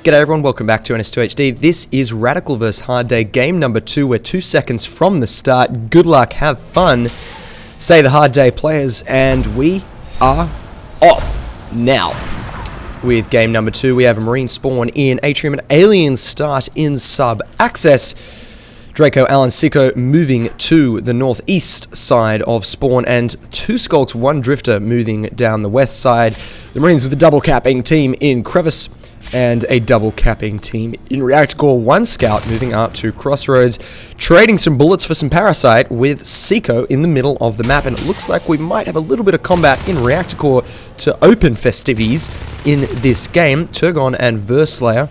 G'day everyone, welcome back to NS2HD. This is RadicaL vs Hard.Day, game number 2. We're 2 seconds from the start. Good luck, have fun, say the Hard.Day players, and we are off now. With game number 2, we have a Marine spawn in Atrium, an Alien start in sub-access. Draco, Alan, Siko moving to the northeast side of spawn, and 2 Skulks, 1 Drifter moving down the west side. The Marines with a double capping team in Crevice, and a double capping team in RadicaL. 1 Scout moving up to Crossroads, trading some bullets for some Parasite with Siko in the middle of the map, and it looks like we might have a little bit of combat in RadicaL to open festivities in this game. Turgon and Verslayer,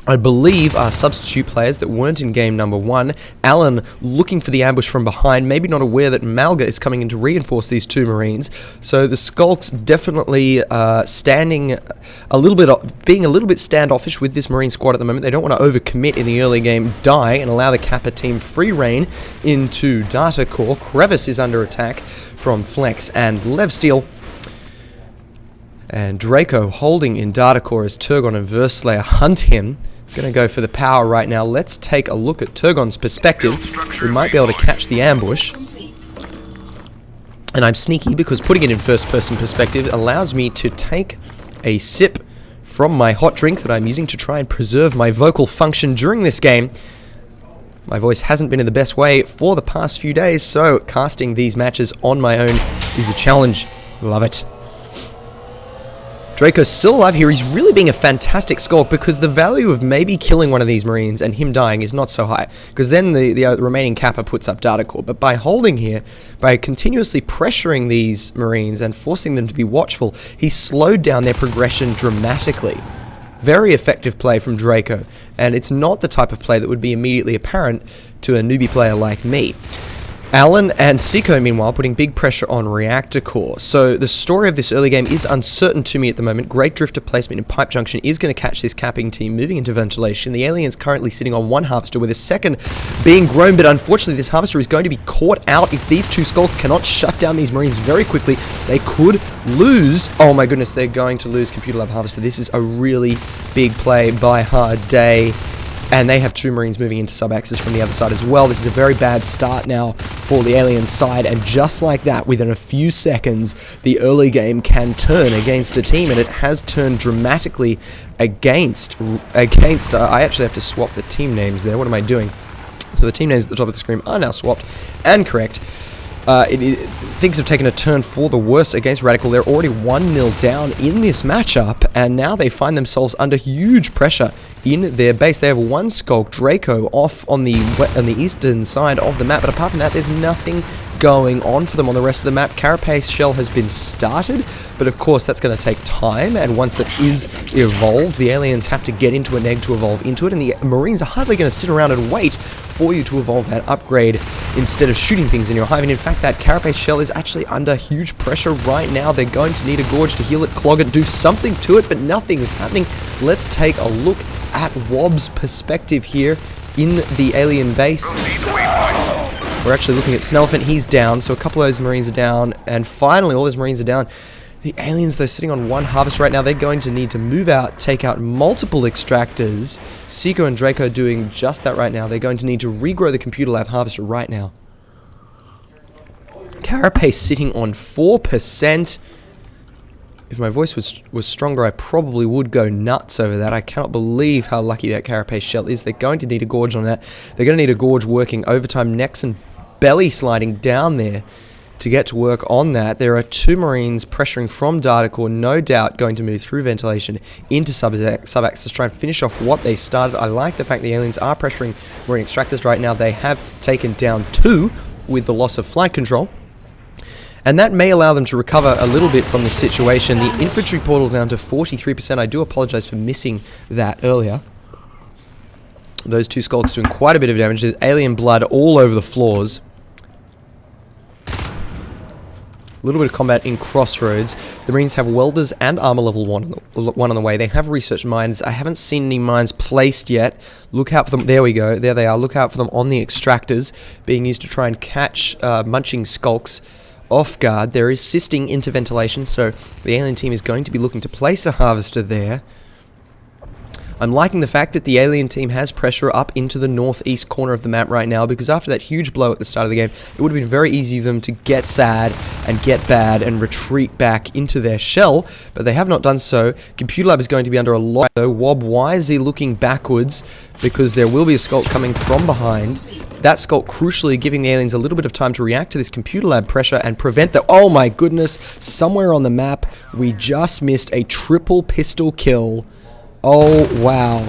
I believe, are substitute players that weren't in game number 1. Alan looking for the ambush from behind, maybe not aware that Malga is coming in to reinforce these 2 Marines. So the Skulks definitely standing a little bit, being a little bit standoffish with this Marine squad at the moment. They don't want to overcommit in the early game, die, and allow the Kappa team free reign into Data Core. Crevice is under attack from Flex and Levsteel. And Draco holding in Data Core as Turgon and Verslayer hunt him. Gonna go for the power right now. Let's take a look at Turgon's perspective. We might be able to catch the ambush. And I'm sneaky because putting it in first person perspective allows me to take a sip from my hot drink that I'm using to try and preserve my vocal function during this game. My voice hasn't been in the best way for the past few days, so casting these matches on my own is a challenge. Love it. Draco's still alive here. He's really being a fantastic Skulk because the value of maybe killing one of these Marines and him dying is not so high, because then the remaining Kappa puts up Data Core. But by holding here, by continuously pressuring these Marines and forcing them to be watchful, he slowed down their progression dramatically. Very effective play from Draco, and it's not the type of play that would be immediately apparent to a newbie player like me. Alan and Siko, meanwhile, putting big pressure on RadicaL. So the story of this early game is uncertain to me at the moment. Great Drifter placement in Pipe Junction is going to catch this capping team moving into Ventilation. The Alien's currently sitting on 1 Harvester with a second being grown, but unfortunately this Harvester is going to be caught out. If these 2 Skulks cannot shut down these Marines very quickly, they could lose. Oh my goodness, they're going to lose Computer Lab Harvester. This is a really big play by Hard.Day. And they have 2 Marines moving into sub-axis from the other side as well. This is a very bad start now for the Alien side, and just like that, within a few seconds, the early game can turn against a team, and it has turned dramatically against I actually have to swap the team names there. What am I doing? So the team names at the top of the screen are now swapped and correct. Things have taken a turn for the worse against RadicaL. They're already 1-0 down in this matchup, and now they find themselves under huge pressure in their base. They have 1 Skulk, Draco, off on the eastern side of the map, but apart from that, there's nothing going on for them on the rest of the map. Carapace Shell has been started, but of course that's going to take time, and once it is evolved, the Aliens have to get into an egg to evolve into it, and the Marines are hardly going to sit around and wait for you to evolve that upgrade instead of shooting things in your hive. And in fact, that Carapace Shell is actually under huge pressure right now. They're going to need a Gorge to heal it, clog it, do something to it, but nothing is happening. Let's take a look at Wobb's perspective here in the Alien base. We're actually looking at Snellfant. He's down, so a couple of those Marines are down, and finally all those Marines are down. The Aliens, though, sitting on 1 Harvest right now. They're going to need to move out, take out multiple Extractors. Siko and Draco doing just that right now. They're going to need to regrow the Computer Lab Harvester right now. Carapace sitting on 4%. If my voice was stronger, I probably would go nuts over that. I cannot believe how lucky that Carapace Shell is. They're going to need a Gorge on that. They're going to need a Gorge working overtime next and belly sliding down there to get to work on that. There are 2 Marines pressuring from Data Core, no doubt going to move through Ventilation into sub-axis, try and finish off what they started. I like the fact the Aliens are pressuring Marine Extractors right now. They have taken down 2 with the loss of flight control, and that may allow them to recover a little bit from the situation. The infantry portal down to 43%. I do apologize for missing that earlier. Those 2 Skulks doing quite a bit of damage. There's Alien blood all over the floors. A little bit of combat in Crossroads. The Marines have Welders and Armor level 1 on the way. They have Research Mines. I haven't seen any mines placed yet. Look out for them. There we go. There they are. Look out for them on the Extractors, being used to try and catch munching Skulks off guard. There is Sisting into Ventilation, so the Alien team is going to be looking to place a Harvester there. I'm liking the fact that the alien team has pressure up into the northeast corner of the map right now, because after that huge blow at the start of the game, it would have been very easy for them to get sad and get bad and retreat back into their shell, but they have not done so. Computer Lab is going to be under a lot, though. Wob wisely looking backwards, because there will be a Skulk coming from behind. That Skulk crucially giving the aliens a little bit of time to react to this Computer Lab pressure and prevent the... Oh my goodness, somewhere on the map, we just missed a triple pistol kill. Oh, wow.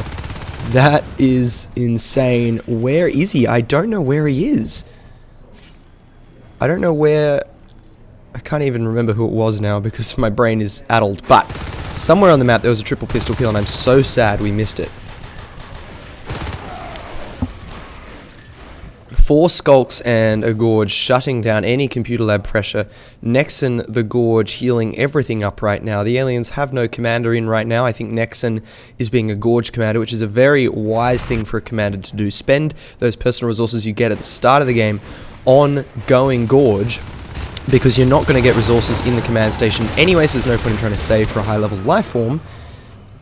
That is insane. Where is he? I don't know where he is. I don't know where... I can't even remember who it was now because my brain is addled. But somewhere on the map there was a triple pistol kill and I'm so sad we missed it. 4 Skulks and a Gorge shutting down any Computer Lab pressure. Nexon, the Gorge, healing everything up right now. The aliens have no commander in right now. I think Nexon is being a Gorge commander, which is a very wise thing for a commander to do. Spend those personal resources you get at the start of the game on going Gorge, because you're not going to get resources in the command station anyway, so there's no point in trying to save for a high-level life form.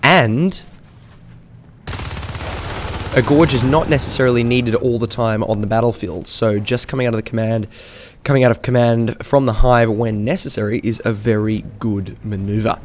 And a Gorge is not necessarily needed all the time on the battlefield, so just coming out of command from the hive when necessary is a very good maneuver.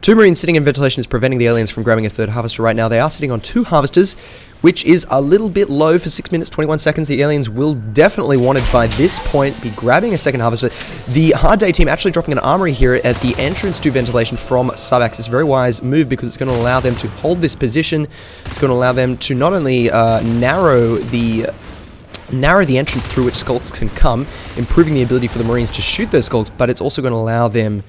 2 Marines sitting in ventilation is preventing the aliens from grabbing a 3rd harvester right now. They are sitting on 2 harvesters, which is a little bit low for 6 minutes, 21 seconds. The aliens will definitely want it by this point be grabbing a 2nd harvester. The Hard.Day team actually dropping an armory here at the entrance to ventilation from sub-axis. Very wise move, because it's going to allow them to hold this position. It's going to allow them to not only narrow the entrance through which Skulks can come, improving the ability for the Marines to shoot those Skulks, but it's also going to allow them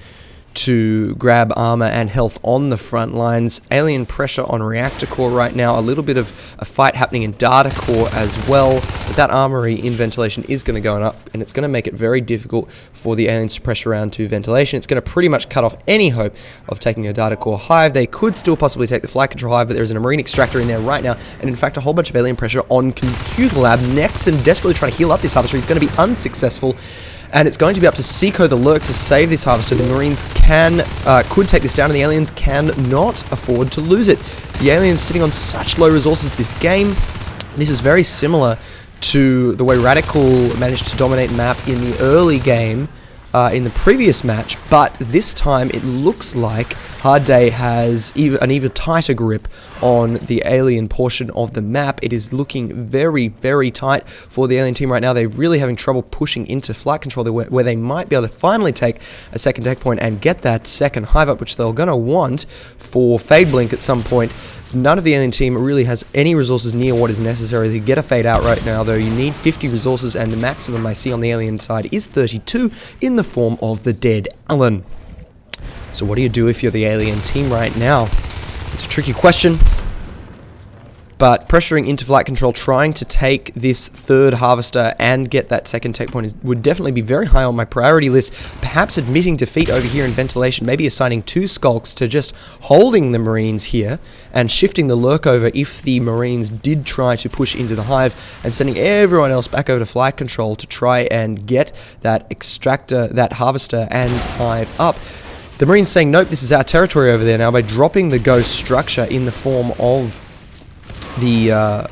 to grab armor and health on the front lines. Alien pressure on reactor core right now. A little bit of a fight happening in data core as well, but that armory in ventilation is going to go up, and it's going to make it very difficult for the aliens to pressure around to ventilation. It's going to pretty much cut off any hope of taking a data core hive. They could still possibly take the flight control hive, but there's a marine extractor in there right now, and in fact a whole bunch of alien pressure on Computer Lab. Next, and desperately trying to heal up this harvester. He's going to be unsuccessful, and it's going to be up to Seiko the Lurk to save this harvester. The Marines could take this down, and the aliens cannot afford to lose it. The aliens sitting on such low resources this game. This is very similar to the way RadicaL managed to dominate map in the early game in the previous match, but this time it looks like Hard.Day has an even tighter grip on the alien portion of the map. It is looking very, very tight for the alien team right now. They're really having trouble pushing into flight control where they might be able to finally take a 2nd tech point and get that 2nd hive up, which they're going to want for Fade Blink at some point. None of the alien team really has any resources near what is necessary to get a fade out right now, though. You need 50 resources, and the maximum I see on the alien side is 32 in the form of the dead Allen. So what do you do if you're the alien team right now? It's a tricky question, but pressuring into flight control, trying to take this 3rd harvester and get that 2nd tech point would definitely be very high on my priority list. Perhaps admitting defeat over here in ventilation, maybe assigning 2 Skulks to just holding the Marines here and shifting the Lurk over if the Marines did try to push into the hive, and sending everyone else back over to flight control to try and get that extractor, that harvester and hive up. The Marines saying, nope, this is our territory over there now, by dropping the ghost structure in the form of the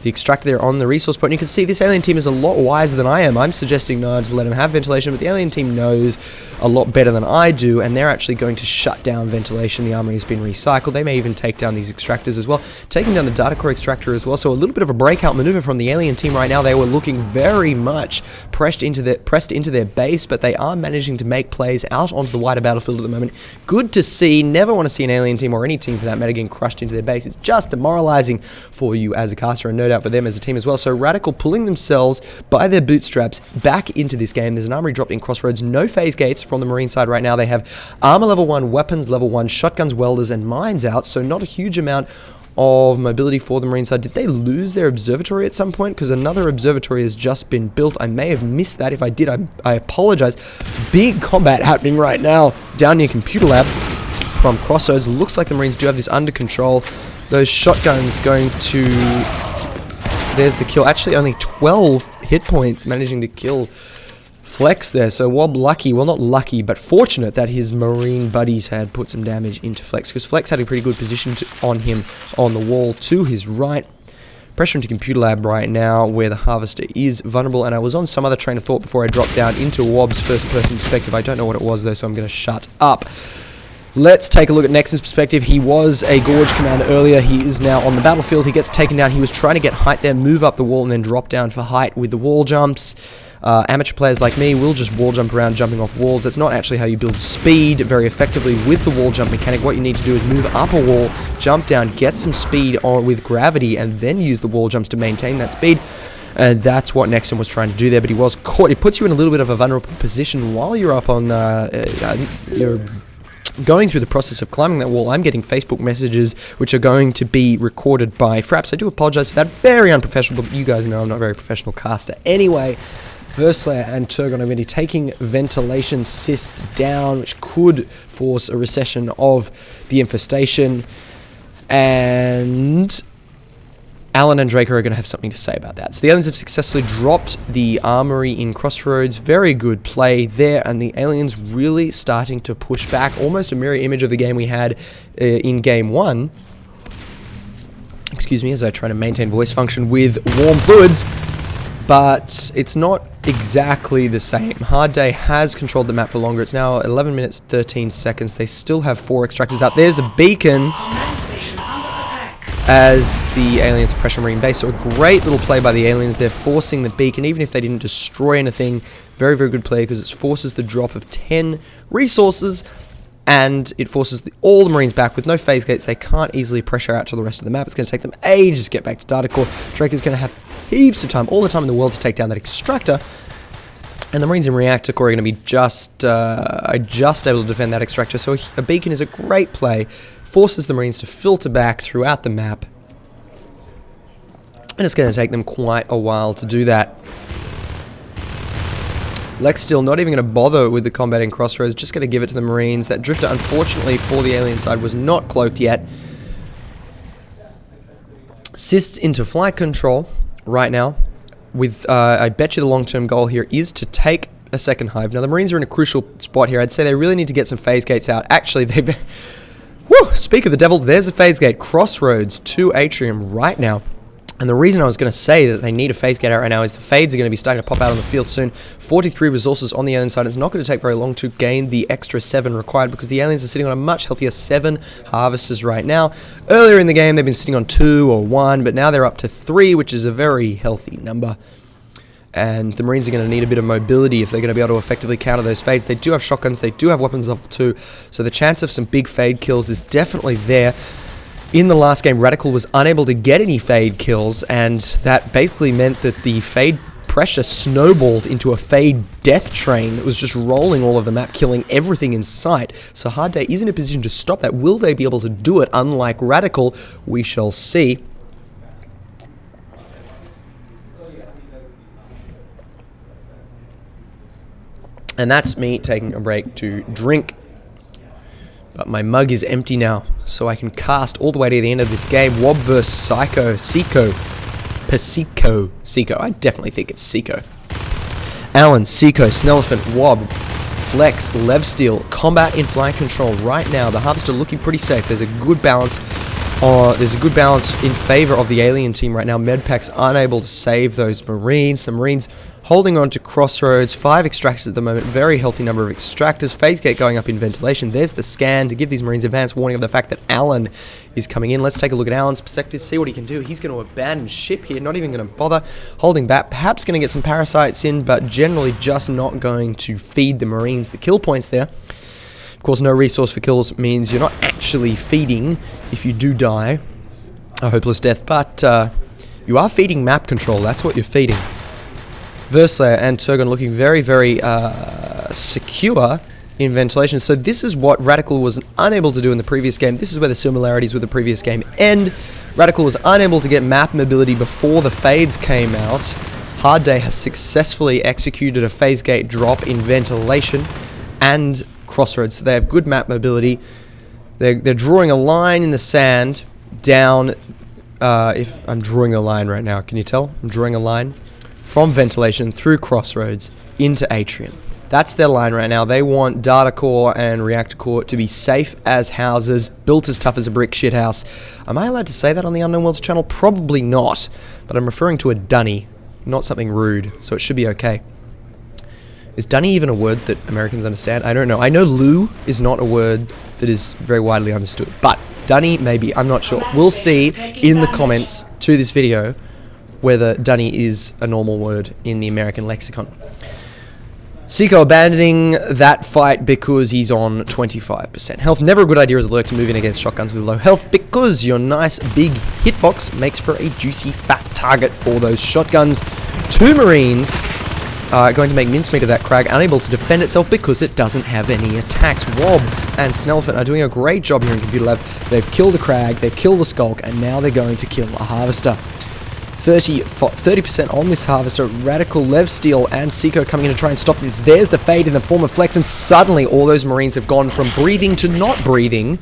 extractor there on the resource point. You can see this alien team is a lot wiser than I am. I'm suggesting no, just let them have ventilation, but the alien team knows a lot better than I do, and they're actually going to shut down ventilation. The armory has been recycled. They may even take down these extractors as well, taking down the data core extractor as well. So a little bit of a breakout maneuver from the alien team right now. They were looking very much pressed into their base, but they are managing to make plays out onto the wider battlefield at the moment. Good to see. Never want to see an alien team, or any team for that matter, getting crushed into their base. It's just demoralizing for you as a caster, and no doubt for them as a team as well. So RadicaL pulling themselves by their bootstraps back into this game. There's an armory dropped in Crossroads. No phase gates from the Marine side right now. They have armor level 1, weapons level 1, shotguns, welders, and mines out, so not a huge amount of mobility for the Marine side. Did they lose their observatory at some point? Because another observatory has just been built. I may have missed that. If I did, I apologize. Big combat happening right now down near Computer Lab from Crossroads. Looks like the Marines do have this under control. Those shotguns going to... There's the kill. Actually, only 12 hit points, managing to kill flex there. So Wob lucky, well not lucky, but fortunate that his marine buddies had put some damage into Flex, because Flex had a pretty good position on him on the wall to his right. Pressure into Computer Lab right now, where the Harvester is vulnerable, and I was on some other train of thought before I dropped down into Wob's first-person perspective. I don't know what it was, though, so I'm going to shut up. Let's take a look at Nexon's perspective. He was a Gorge commander earlier. He is now on the battlefield. He gets taken down. He was trying to get height there, move up the wall, and then drop down for height with the wall jumps. Amateur players like me will just wall jump around, jumping off walls. That's not actually how you build speed very effectively with the wall jump mechanic. What you need to do is move up a wall, jump down, get some speed on with gravity, and then use the wall jumps to maintain that speed. And that's what Nexon was trying to do there, but he was caught. It puts you in a little bit of a vulnerable position while you're up on you're going through the process of climbing that wall. I'm getting Facebook messages which are going to be recorded by Fraps. I do apologize for that. Very unprofessional, but you guys know I'm not a very professional caster. Anyway, Verslayer and Turgon are going to be taking ventilation cysts down, which could force a recession of the infestation. And Alan and Draco are going to have something to say about that. So the aliens have successfully dropped the armory in Crossroads. Very good play there, and the aliens really starting to push back. Almost a mirror image of the game we had in Game 1. Excuse me, as I try to maintain voice function with warm fluids. But it's not exactly the same. Hard.Day has controlled the map for longer. It's now 11 minutes, 13 seconds. They still have 4 extractors out. There's a beacon as the aliens pressure marine base. So a great little play by the aliens. They're forcing the beacon, even if they didn't destroy anything. Very, very good play, because it forces the drop of 10 resources, and it forces all the marines back with no phase gates. They can't easily pressure out to the rest of the map. It's going to take them ages to get back to RadicaL. Drake is going to have heaps of time, all the time in the world, to take down that extractor. And the marines in reactor core are going to be just able to defend that extractor. So a beacon is a great play. Forces the marines to filter back throughout the map. And it's going to take them quite a while to do that. Lex still not even going to bother with the combat in Crossroads, just going to give it to the marines. That drifter, unfortunately, for the alien side was not cloaked yet. Cysts into flight control right now. With, I bet you the long-term goal here is to take a second hive. Now, the marines are in a crucial spot here. I'd say they really need to get some phase gates out. Actually, they've... Woo! Speak of the devil, there's a phase gate. Crossroads to Atrium right now. And the reason I was going to say that they need a phase gate out right now is the fades are going to be starting to pop out on the field soon. 43 resources on the alien side. It's not going to take very long to gain the extra 7 required, because the aliens are sitting on a much healthier 7 harvesters right now. Earlier in the game, they've been sitting on 2 or 1, but now they're up to 3, which is a very healthy number. And the marines are going to need a bit of mobility if they're going to be able to effectively counter those fades. They do have shotguns, they do have weapons level 2, so the chance of some big fade kills is definitely there. In the last game, RadicaL was unable to get any fade kills, and that basically meant that the fade pressure snowballed into a fade death train that was just rolling all over the map, killing everything in sight. So Hard.Day is in a position to stop that. Will they be able to do it? Unlike RadicaL, we shall see. And that's me taking a break to drink. But my mug is empty now, so I can cast all the way to the end of this game. Wob vs. Seiko. I definitely think it's Seiko. Alan, Seiko, Snellelephant, Wob, Flex, Levsteel, combat in flight control right now. The Harvester looking pretty safe. There's a good balance. There's a good balance in favor of the alien team right now. Medpacks unable to save those marines. The marines holding on to Crossroads. 5 extractors at the moment. Very healthy number of extractors. Phase gate going up in ventilation. There's the scan to give these marines advance warning of the fact that Alan is coming in. Let's take a look at Alan's perspective, see what he can do. He's going to abandon ship here, not even going to bother holding back. Perhaps going to get some parasites in, but generally just not going to feed the marines the kill points there. Of course, no resource for kills means you're not actually feeding if you do die a hopeless death, but you are feeding map control. That's what you're feeding. Verslayer and Turgon looking very, very secure in ventilation. So this is what RadicaL was unable to do in the previous game. This is where the similarities with the previous game end. RadicaL was unable to get map mobility before the fades came out. Hard.Day has successfully executed a phase gate drop in ventilation and Crossroads. So they have good map mobility. They're drawing a line in the sand down. If I'm drawing a line right now, can you tell? I'm drawing a line from ventilation through Crossroads into Atrium. That's their line right now. They want RadicaL and ReactorCore to be safe as houses, built as tough as a brick shithouse. Am I allowed to say that on the Unknown Worlds channel? Probably not, but I'm referring to a dunny, not something rude, so it should be okay. Is dunny even a word that Americans understand? I don't know. I know loo is not a word that is very widely understood, but dunny maybe, I'm not sure. We'll see in the comments to this video whether dunny is a normal word in the American lexicon. Seiko abandoning that fight because he's on 25% health. Never a good idea as a lurk to move in against shotguns with low health because your nice big hitbox makes for a juicy fat target for those shotguns. Two Marines are going to make mincemeat of that Krag, unable to defend itself because it doesn't have any attacks. Wob and Snellfin are doing a great job here in Computer Lab. They've killed the Krag, they've killed the Skulk, and now they're going to kill a Harvester. 30% on this Harvester. RadicaL, Lev Steel, and Seiko coming in to try and stop this. There's the fade in the form of Flex, and suddenly all those Marines have gone from breathing to not breathing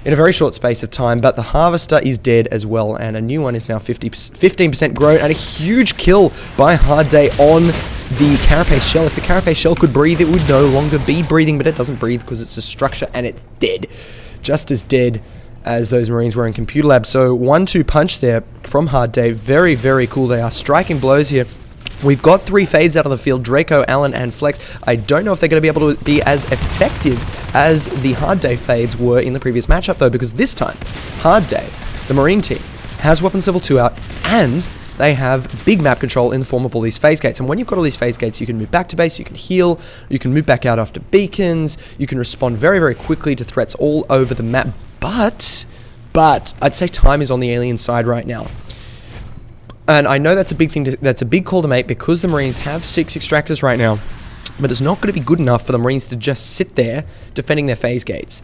in a very short space of time, but the Harvester is dead as well, and a new one is now 15% grown, and a huge kill by Hard.Day on the Carapace Shell. If the Carapace Shell could breathe, it would no longer be breathing, but it doesn't breathe because it's a structure, and it's dead. Just as dead as those Marines were in Computer Lab. So 1-2 punch there from Hard.Day. Very, very cool. They are striking blows here. We've got 3 fades out on the field, Draco, Allen, and Flex. I don't know if they're going to be able to be as effective as the Hard.Day fades were in the previous matchup, though, because this time, Hard.Day, the Marine team, has Weapons Level 2 out, and they have big map control in the form of all these phase gates. And when you've got all these phase gates, you can move back to base, you can heal, you can move back out after beacons, you can respond very, very quickly to threats all over the map. But I'd say time is on the alien side right now. And I know that's a big thing, that's a big call to make because the Marines have 6 extractors right now. But it's not going to be good enough for the Marines to just sit there defending their phase gates.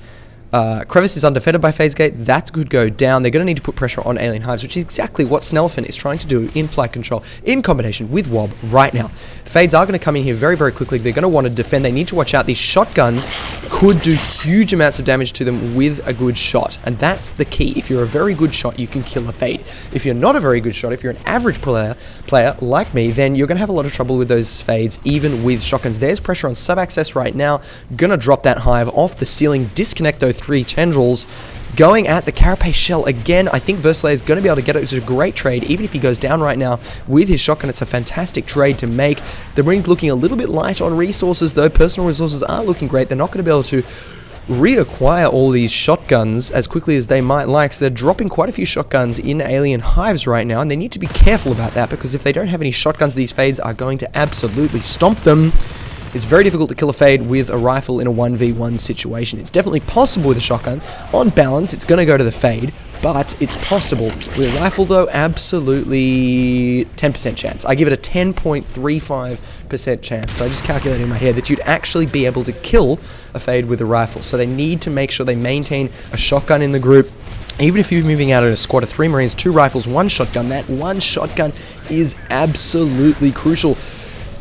Crevice is undefended by phase gate. That could go down. They're going to need to put pressure on alien hives, which is exactly what Snellfin is trying to do in flight control in combination with Wob right now. Fades are going to come in here very, very quickly. They're going to want to defend. They need to watch out. These shotguns could do huge amounts of damage to them with a good shot, and that's the key. If you're a very good shot, you can kill a fade. If you're not a very good shot, if you're an average player like me, then you're going to have a lot of trouble with those fades, even with shotguns. There's pressure on sub-access right now. Going to drop that hive off the ceiling, disconnect those 3 tendrils, going at the Carapace Shell again. I think Versalayer is going to be able to get it. It's a great trade. Even if he goes down right now with his shotgun, it's a fantastic trade to make. The Marines looking a little bit light on resources, though. Personal resources are looking great. They're not going to be able to reacquire all these shotguns as quickly as they might like, so they're dropping quite a few shotguns in alien hives right now, and they need to be careful about that, because if they don't have any shotguns, these fades are going to absolutely stomp them. It's very difficult to kill a fade with a rifle in a 1v1 situation. It's definitely possible with a shotgun. On balance, it's going to go to the fade, but it's possible. With a rifle, though, absolutely 10% chance. I give it a 10.35% chance. So I just calculated in my head that you'd actually be able to kill a fade with a rifle. So they need to make sure they maintain a shotgun in the group. Even if you're moving out in a squad of 3 Marines, 2 rifles, 1 shotgun, that 1 shotgun is absolutely crucial.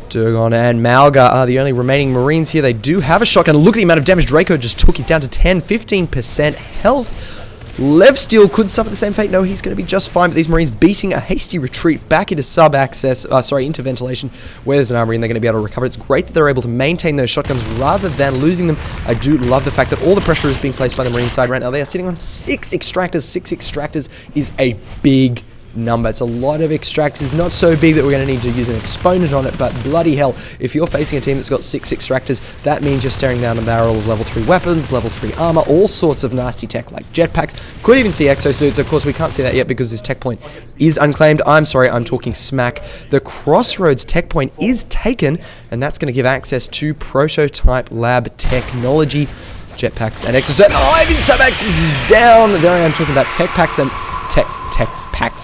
Durgon and Malga are the only remaining Marines here. They do have a shotgun. Look at the amount of damage Draco just took. He's down to 15% health. Lev Steel could suffer the same fate. No, he's going to be just fine. But these Marines beating a hasty retreat back into into ventilation, where there's an armory, and they're going to be able to recover. It's great that they're able to maintain those shotguns rather than losing them. I do love the fact that all the pressure is being placed by the Marine side right now. They are sitting on 6 extractors. 6 extractors is a big number. It's a lot of extractors. Not so big that we're going to need to use an exponent on it, but bloody hell, if you're facing a team that's got 6 extractors, that means you're staring down a barrel of level 3 weapons, level 3 armor, all sorts of nasty tech like jetpacks. Could even see exosuits. Of course, we can't see that yet because this tech point is unclaimed. I'm sorry, I'm talking smack. The Crossroads tech point is taken, and that's going to give access to prototype lab technology. Jetpacks and exosuits. Oh, even sub-axis is down. There I am talking about tech packs and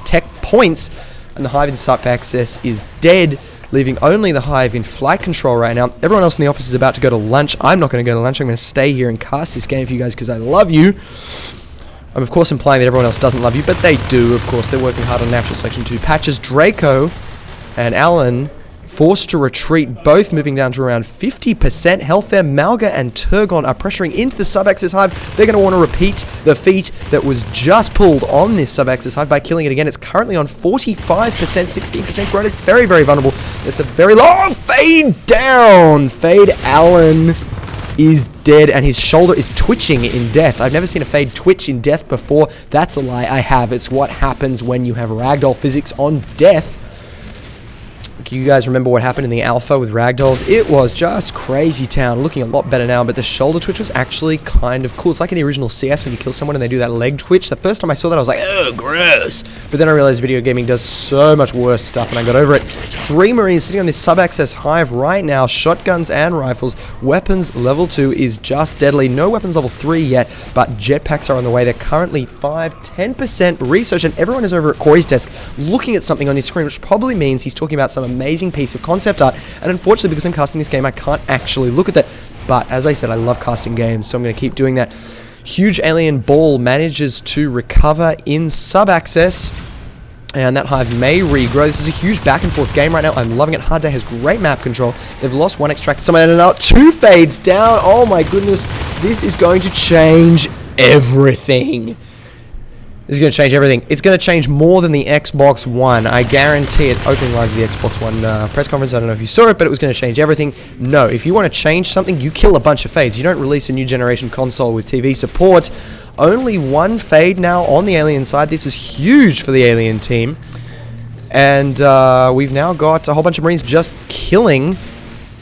tech points, and the hive in sub access is dead, leaving only the hive in flight control right now. Everyone else in the office is about to go to lunch. I'm not going to go to lunch. I'm going to stay here and cast this game for you guys because I love you. I'm of course implying that everyone else doesn't love you, but they do. Of course, they're working hard on Natural Selection 2 patches. Draco and Alan forced to retreat, both moving down to around 50% health there. Malga and Turgon are pressuring into the sub-Axis hive. They're going to want to repeat the feat that was just pulled on this sub-Axis hive by killing it again. It's currently on 45%, 16% growth. It's very, very vulnerable. It's a very low fade down. Fade Allen is dead, and his shoulder is twitching in death. I've never seen a fade twitch in death before. That's a lie. I have. It's what happens when you have ragdoll physics on death. You guys remember what happened in the alpha with ragdolls? It was just crazy town. Looking a lot better now, but the shoulder twitch was actually kind of cool. It's like in the original CS when you kill someone and they do that leg twitch. The first time I saw that, I was like, oh, gross. But then I realized video gaming does so much worse stuff, and I got over it. 3 Marines sitting on this sub-access hive right now. Shotguns and rifles. Weapons level 2 is just deadly. No weapons level 3 yet, but jetpacks are on the way. They're currently 10% research, and everyone is over at Corey's desk looking at something on his screen, which probably means he's talking about some amazing piece of concept art. And unfortunately, because I'm casting this game, I can't actually look at that. But as I said, I love casting games, so I'm going to keep doing that. Huge alien ball manages to recover in sub-access, and that hive may regrow. This is a huge back and forth game right now. I'm loving it. Hard.Day has great map control. They've lost one extract, someone and another. 2 fades down. Oh my goodness. This is going to change everything. This is going to change everything. It's going to change more than the Xbox One. I guarantee it. Opening lines of the Xbox One press conference. I don't know if you saw it, but it was going to change everything. No, if you want to change something, you kill a bunch of fades. You don't release a new generation console with TV support. Only 1 fade now on the alien side. This is huge for the alien team. And we've now got a whole bunch of Marines just killing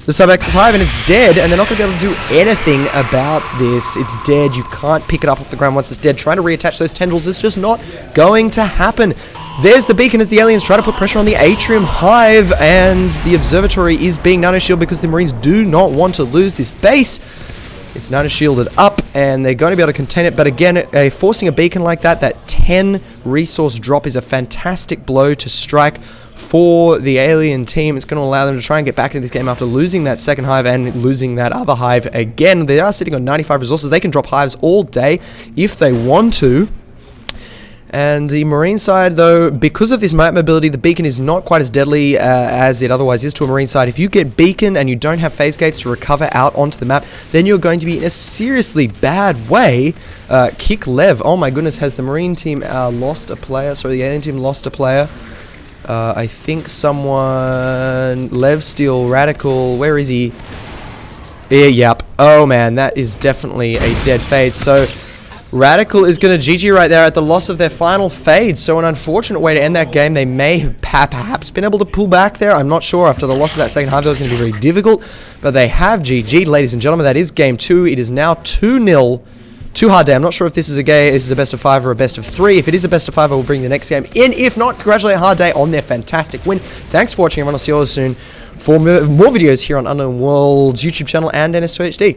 the sub-Axis hive, and it's dead, and they're not going to be able to do anything about this. It's dead. You can't pick it up off the ground once it's dead. Trying to reattach those tendrils is just not going to happen. There's the beacon as the aliens try to put pressure on the atrium hive, and the observatory is being nano-shielded because the Marines do not want to lose this base. It's nano-shielded up, and they're going to be able to contain it, but again, forcing a beacon like that, that 10 resource drop is a fantastic blow to strike for the alien team. It's going to allow them to try and get back into this game after losing that second hive and losing that other hive again. They are sitting on 95 resources. They can drop hives all day if they want to. And the Marine side, though, because of this map mobility, the beacon is not quite as deadly as it otherwise is to a Marine side. If you get beacon and you don't have phase gates to recover out onto the map, then you're going to be in a seriously bad way. Kick Lev. Oh my goodness, has the Marine team lost a player? Sorry, the alien team lost a player. I think someone... Lev Steel, RadicaL, where is he? Yeah, yep. Oh man, that is definitely a dead fade. So RadicaL is going to GG right there at the loss of their final fade. So an unfortunate way to end that game. They may have perhaps been able to pull back there. I'm not sure. After the loss of that second half, that was going to be very difficult. But they have GG'd, ladies and gentlemen. That is game 2. It is now 2-0 to Hard.Day. I'm not sure if this is a best of 5 or a best of 3. If it is a best of 5, I will bring the next game in. If not, congratulate Hard.Day on their fantastic win. Thanks for watching, everyone. I'll see you all soon for more videos here on Unknown World's YouTube channel and NS2HD.